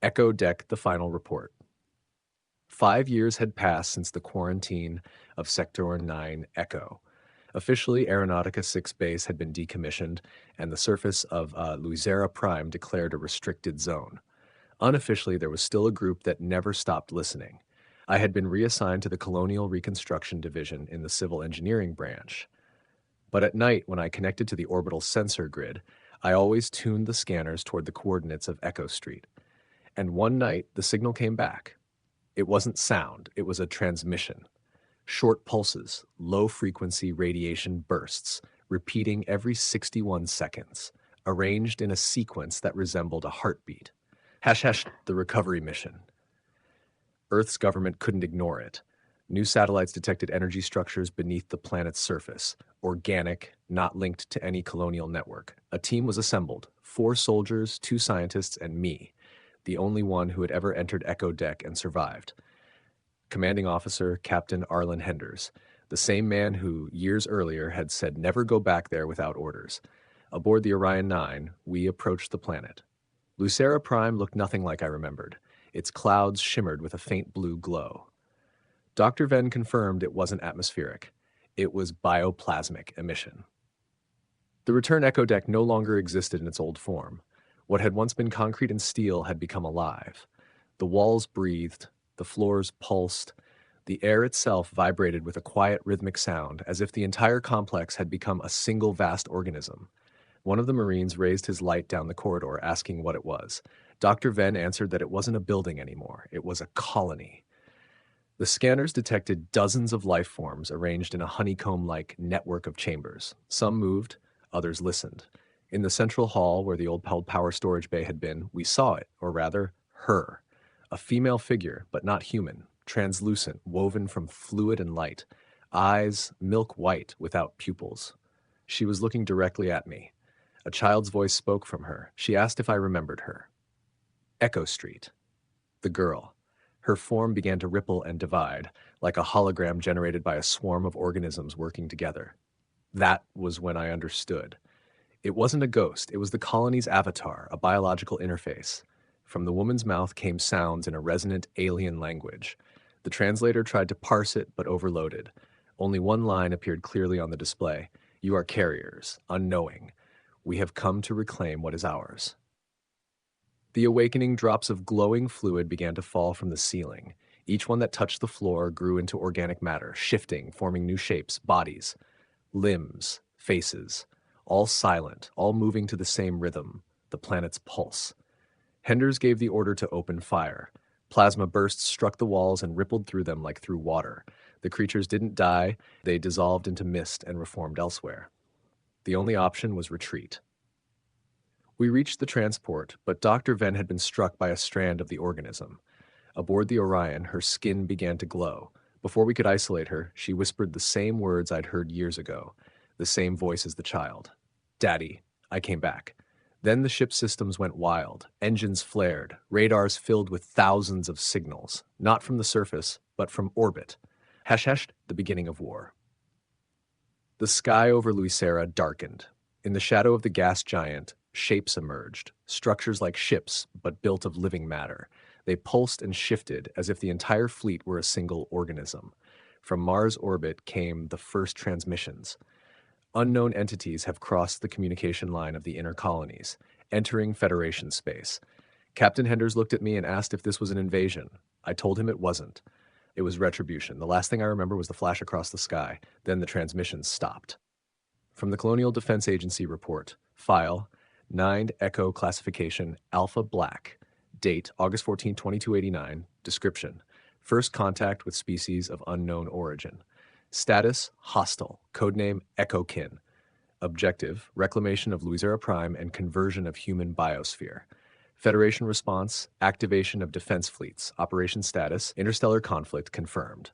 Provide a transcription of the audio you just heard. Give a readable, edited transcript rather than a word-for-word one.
Echo Deck, the final report. 5 years had passed since the quarantine of Sector 9 Echo. Officially, Aeronautica 6 base had been decommissioned, and the surface of Luizera Prime declared a restricted zone. Unofficially, there was still a group that never stopped listening. I had been reassigned to the Colonial Reconstruction Division in the Civil Engineering branch. But at night, when I connected to the orbital sensor grid, I always tuned the scanners toward the coordinates of Echo Street. And one night, the signal came back. It wasn't sound, it was a transmission. Short pulses, low-frequency radiation bursts, repeating every 61 seconds, arranged in a sequence that resembled a heartbeat. The recovery mission. Earth's government couldn't ignore it. New satellites detected energy structures beneath the planet's surface, organic, not linked to any colonial network. A team was assembled, 4 soldiers, 2 scientists, and me, the only one who had ever entered Echo Deck and survived. Commanding Officer Captain Arlen Henders, the same man who, years earlier, had said never go back there without orders. Aboard the Orion 9, we approached the planet. Luizera Prime looked nothing like I remembered. Its clouds shimmered with a faint blue glow. Dr. Venn confirmed it wasn't atmospheric. It was bioplasmic emission. The return Echo Deck no longer existed in its old form. What had once been concrete and steel had become alive. The walls breathed, the floors pulsed, the air itself vibrated with a quiet rhythmic sound, as if the entire complex had become a single vast organism. One of the Marines raised his light down the corridor, asking what it was. Dr. Venn answered that it wasn't a building anymore, it was a colony. The scanners detected dozens of life forms arranged in a honeycomb-like network of chambers. Some moved, others listened. In the central hall, where the old power storage bay had been, we saw it, or rather, her. A female figure, but not human, translucent, woven from fluid and light. Eyes milk white without pupils. She was looking directly at me. A child's voice spoke from her. She asked if I remembered her. Echo Street. The girl. Her form began to ripple and divide, like a hologram generated by a swarm of organisms working together. That was when I understood. It wasn't a ghost, it was the colony's avatar, a biological interface. From the woman's mouth came sounds in a resonant alien language. The translator tried to parse it, but overloaded. Only one line appeared clearly on the display. You are carriers, unknowing. We have come to reclaim what is ours. The awakening drops of glowing fluid began to fall from the ceiling. Each one that touched the floor grew into organic matter, shifting, forming new shapes, bodies, limbs, faces, all silent, all moving to the same rhythm, the planet's pulse. Henders gave the order to open fire. Plasma bursts struck the walls and rippled through them like through water. The creatures didn't die, they dissolved into mist and reformed elsewhere. The only option was retreat. We reached the transport, but Dr. Venn had been struck by a strand of the organism. Aboard the Orion, her skin began to glow. Before we could isolate her, she whispered the same words I'd heard years ago, the same voice as the child. Daddy, I came back. Then the ship's systems went wild. Engines flared, radars filled with thousands of signals, not from the surface, but from orbit. The beginning of war. The sky over Luizera darkened. In the shadow of the gas giant, shapes emerged, structures like ships, but built of living matter. They pulsed and shifted as if the entire fleet were a single organism. From Mars orbit came the first transmissions. Unknown entities have crossed the communication line of the inner colonies, entering Federation space. Captain Henders looked at me and asked if this was an invasion. I told him it wasn't. It was retribution. The last thing I remember was the flash across the sky. Then the transmissions stopped. From the Colonial Defense Agency report, file 9 Echo Classification Alpha Black, date August 14, 2289, description, first contact with species of unknown origin. Status, hostile, codename Echokin. Objective, reclamation of Luizera Prime and conversion of human biosphere. Federation response, activation of defense fleets. Operation status, interstellar conflict confirmed.